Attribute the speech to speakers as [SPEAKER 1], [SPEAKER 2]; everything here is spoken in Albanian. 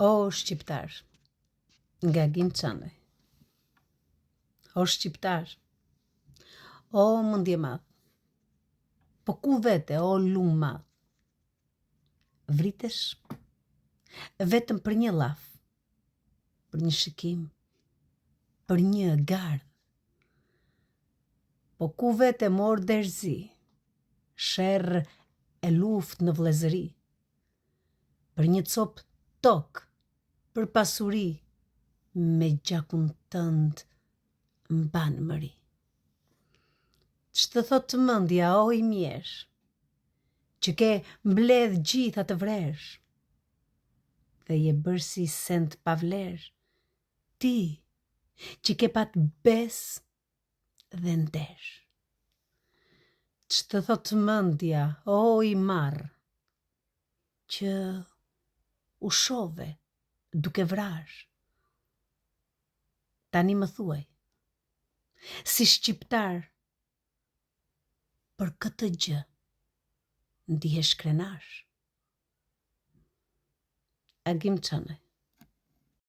[SPEAKER 1] O shqiptar, nga Gim Çanaj. O shqiptar, o mendje madh. Po ku vete, o lum madh? Vritesh vetëm për një llaf, për një shikim, për një gardh. Po ku vete mor derzi, sherr e luft në vllezëri, për një cop tok, për pasuri, me gjakun tënd mban mëri. Ç'të thot mendja, o i mjesh, që ke mbledh gjitha të vresh, dhe je bërë si send pa vlerë, ti që ke pak bes dhe ndesh. Ç'të thot mendja, o i marr, që u shove duke vrash. Tani më thuaj, si shqiptar, për këtë gjë ndihesh krenash? Agim Çanaj.